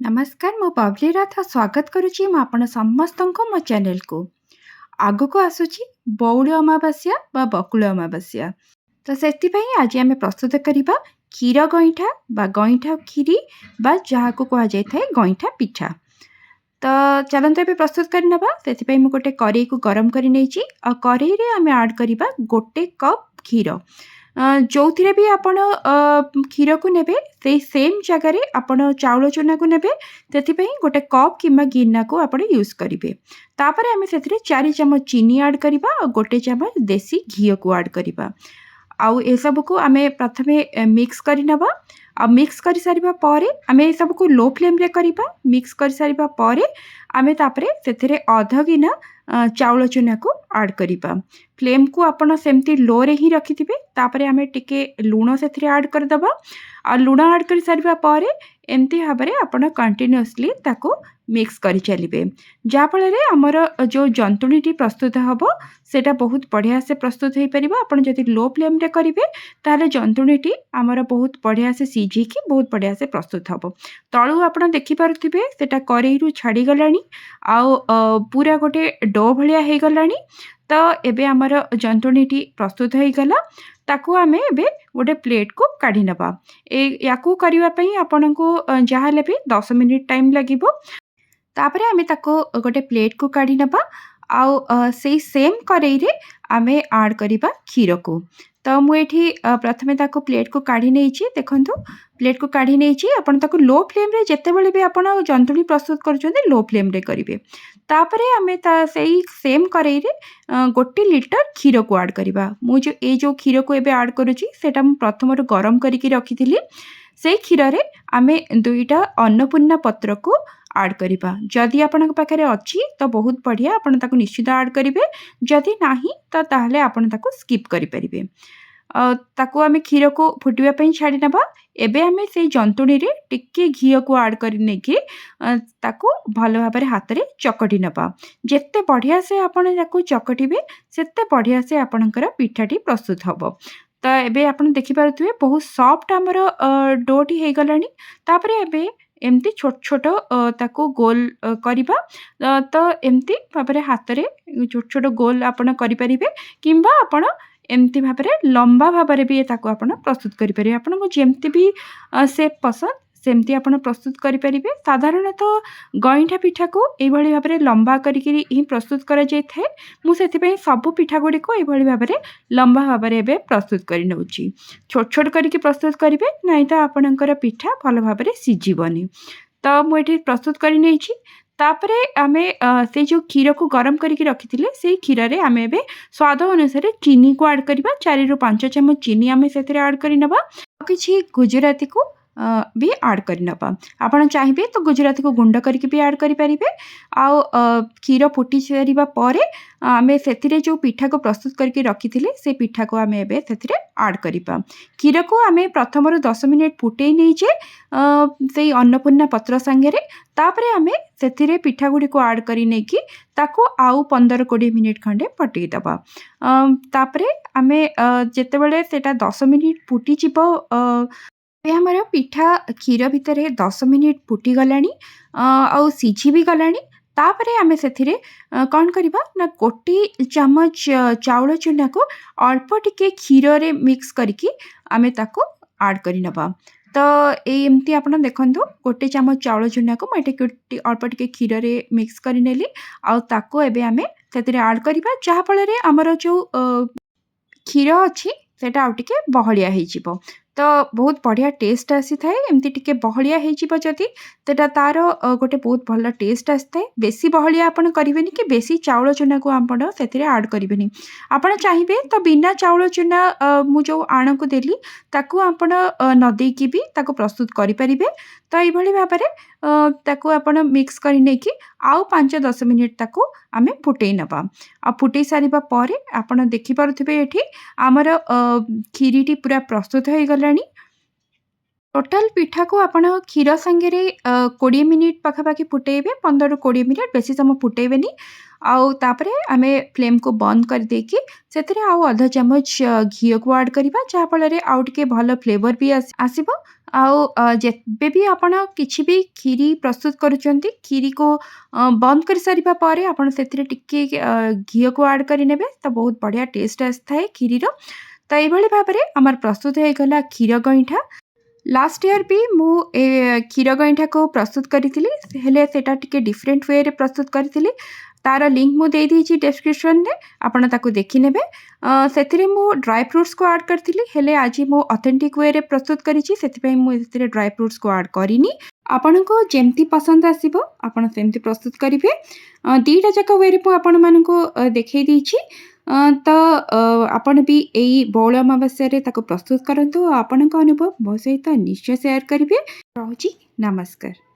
नमस्कार मो बबली रथ स्वागत करुच्ची मु आपण समस्तको मो चैनल को आगु को आसुची बौड़ अमावास्या बा बकुल अमावास्या। तो से आज आम प्रस्तुत करवा क्षीर गईठा बा गईठा खीरी बा जहाँ को कह जाए गईठा पिठा। तो चलते ए प्रस्तुत करवा से गोटे कड़े को गरम कर कड़े आम आड करवा गोटे कप क्षीर जो थी भी आपण क्षीर को नेबे से सेम जगार आपण चाउल चूना को नेबे से गोटे कप किंबा गिना को आपण यूज करेंगे। तापर आम से 4 चम्मच चीनी आड करवा और गोटे चम्मच देसी घी को आड करवा। आउ ए सब को आम प्रथमे मिक्स करनवा आ मिक्स कर सारिबा परे आम सब को लो फ्लेम रे करवा। मिक्स कर सारिबा परे आम तापरे सेथिरे अध गिना चाउल चूना को आड करवा। फ्लेम को आपण सेमती लो रे ही रखिथिबे। तापरे आम टिके लूण सेथिरे आड करदबा आ लूण आड कर सारिबा परे एमती भाबरे आपण कंटिन्यूअसली ताको मिक्स करि चलिबे जा फल आमर जो जंतुणीटी प्रस्तुत हबो सेटा बहुत बढ़िया से प्रस्तुत हो पार। आपण जदि लो फ्लेम रे करिवे ताले जंतुणीटी आमर बहुत बढ़िया से सीझी की बहुत बढ़िया से प्रस्तुत हबो। तळु आपण देखि पारुथिबे सेटा करेईरु छाड़ी गलानी आउ पूरा गोटे डो भलिया हे गलानी। तो एबे आमर जंतुणीटी प्रस्तुत हो गला ताकू आमे एबे गोटे प्लेट को काढ़ी नबा। याकू करिवा पई आपनको जहाँ हेले भी 10 मिनिट टाइम लागिबो। तापरे आमे ताको गोटे प्लेट को काढ़ी नबा आउ से सेम करेई रे आमे आड करिबा क्षीर को। तो मुझे प्रथमे ताको प्लेट को काढ़ी नहीं देखंतु प्लेट को काढ़ी नहीं आपण ताको लो फ्लेम रे जेतेबेले भी आपण जंतुणी प्रस्तुत करूछन्ते लो फ्लेम रे करिवे। तापरे आमे सेई सेम करेई रे 1 लिटर क्षीर को आड करिबा। मु जो क्षीर को एबे आड करूची सेटा मु प्रथमरु गरम करिकि रखिथिली। से क्षीर रे आमे 2टा अन्नपूर्णा पत्र को आड करिबा। जदि आपनक पाखरे अछि तो बहुत बढ़िया आपण ताको निश्चित आड करिवे। जदि नाही तो ताहले आपण ताको स्किप करि परिबे। ताको आमे क्षीर को फुटिबा पई छाडी नबा। एबे आमे से जंतुणी रे टिके घी को आड करि नेकी ताको भलो भाबरे हाथ रे चकटी नबा। जेते बढ़िया से आपण ताको चकटिबे सेते बढ़िया से आपणकर पिठाटी प्रस्तुत हबो। तो एबे आपण देखि पारुथिबे बहुत सॉफ्ट हमर डोटी हे गलानी। तापरे एबे एमती छोट छोट ताको गोल करिबा। तो एमती भाबरे हाथ रे छोट छोट गोल आपण करि परिबे किंबा आपण एमती भाबरे लंबा भाबरे भी ताको आपण प्रस्तुत करि परिबे। आपण को जेमती भी शेप पसंद सेमती आपण प्रस्तुत करि परिबे। साधारणतः गईठा पिठा को एई भली भाबरे लंबा करिकि ही प्रस्तुत करा जाय थाए। मु सेति पई सब पिठा गुडी को एई भली भाबरे लंबा भाबरे एबे प्रस्तुत करि नउची। छोट छोट करिकि प्रस्तुत करिवे नाही तो आपणकर पिठा भल भाबरे सिजिबनी। तो मु एठी प्रस्तुत करि नैछि। तापरे आमे से जो क्षीर को गरम करके रखिथिले से क्षीर रे आमे एबे स्वाद अनुसार चीनी को ऐड करबा। 4 रु 5 चम्मच चीनी आमे सेथरे ऐड करि नबा। किछि गुजराती को भी ऐड करि नबा। आपण चाहिबे तो गुजराती को गुंड करके भी ऐड करि परिबे। आउ क्षीर फुटी सारिबा परे आमे सेथिरे जो पिठा को प्रस्तुत करके रखिथिले से पिठा को आमे एबे सेथिरे ऐड करिबा। क्षीर को आमे प्रथमरु 10 मिनिट फुटेई नै जे सेई अन्नपूर्णा पत्र संगे तापरे आमे सेथिरे पिठा गुडी को ऐड करि नै कि ताको आउ 15-20 मिनिट खंडे फटेई दबा। तापरे आमे जेतेबेले सेटा 10 मिनिट फुटी जिवो हमर पिठा क्षीर भितर 10 मिनिट फुटी गलानी आउ सिझी भी गलानी। तापरे आमे सेथिरे कौन करिबा ना 1 चम्मच चाउल चूना को अल्प टिके क्षीर रे मिक्स करके आमे ताको ऐड करि नबा। तो एमती आपण देखंतु 1 चम्मच चाउल चूना को मटे अल्प टिके क्षीर रे मिक्स करि नेली आउ ताको एबे आमे सेथिरे ऐड करिबा। जहा फल रे हमर जो क्षीर अछि सेटा आउ टिके बहलिया हे जिवो। तो बहुत बढ़िया टेस्ट आसी थाए। एमती टिके बहलिया हे जिवो जदि तेटा तार गोटे बहुत भल टेस्ट आसी थाए। बेसी बहलिया आपण करिवेनी कि बेसी चाउल चूना को आपण सेथिरे ऐड करिवेनी। आपण चाहिबे तो बिना चाउल चूना मु जो आण को देली ताकू आपण न देकी भी ताको प्रस्तुत करि परिबे। तो एई भली भाबरे ताको आपण मिक्स करि नै कि आउ 5-10 मिनिट ताको आमे फुटेई नबा। आ फुटेई सारिबा परे आपण देखि पारुथिबे एठी हमर खीरीटी पूरा प्रस्तुत हो गलानी। टोटाल पिठा को आपण क्षीर संगे 20 मिनिट पाखापाखि फुटेबे। 15-20 मिनिट बेसी समय फुटेबेनी। आउ तापरे आमे फ्लेम को बंद कर देकी सेथिरे आउ आधा चम्मच घी को ऐड करिबा। जहा फल रे आउ टिके भलो फ्लेवर भी आसीबो। ଆଉ ଯେବେ ବି ଆପଣ କିଛି ବି କ୍ଷୀରି ପ୍ରସ୍ତୁତ କରୁଛନ୍ତି, କ୍ଷୀରିକୁ ବନ୍ଦ କରିସାରିବା ପରେ ଆପଣ ସେଥିରେ ଟିକେ ଘିଅକୁ ଆଡ଼୍ କରିନେବେ, ତ ବହୁତ ବଢ଼ିଆ ଟେଷ୍ଟ ଆସିଥାଏ କ୍ଷୀରିର। ତ ଏଇଭଳି ଭାବରେ ଆମର ପ୍ରସ୍ତୁତ ହେଇଗଲା କ୍ଷୀର ଗଇଁଠା। ଲାଷ୍ଟ ଇୟର୍ ବି ମୁଁ ଏ କ୍ଷୀର ଗଇଁଠାକୁ ପ୍ରସ୍ତୁତ କରିଥିଲି, ହେଲେ ସେଇଟା ଟିକେ ଡିଫରେଣ୍ଟ ୱେରେ ପ୍ରସ୍ତୁତ କରିଥିଲି। ତାର ଲିଙ୍କ୍ ମୁଁ ଦେଇଦେଇଛି ଡେସ୍କ୍ରିପସନ୍‌ରେ, ଆପଣ ତାକୁ ଦେଖିନେବେ। ସେଥିରେ ମୁଁ ଡ୍ରାଏ ଫ୍ରୁଟ୍ସକୁ ଆଡ଼୍ କରିଥିଲି, ହେଲେ ଆଜି ମୁଁ ଅଥେଣ୍ଟିକ୍ ୱେରେ ପ୍ରସ୍ତୁତ କରିଛି, ସେଥିପାଇଁ ମୁଁ ଏଥିରେ ଡ୍ରାଏ ଫ୍ରୁଟ୍ସକୁ ଆଡ଼୍ କରିନି। ଆପଣଙ୍କୁ ଯେମିତି ପସନ୍ଦ ଆସିବ ଆପଣ ସେମିତି ପ୍ରସ୍ତୁତ କରିବେ। ଦିଟା ଯାକ ୱେରେ ମୁଁ ଆପଣମାନଙ୍କୁ ଦେଖେଇ ଦେଇଛି। ତ ଆପଣ ବି ଏଇ ବଉଳ ଅମାବାସ୍ୟାରେ ତାକୁ ପ୍ରସ୍ତୁତ କରନ୍ତୁ। ଆପଣଙ୍କ ଅନୁଭବ ମୋ ସହିତ ନିଶ୍ଚୟ ସେୟାର କରିବେ। ରହୁଛି, ନମସ୍କାର।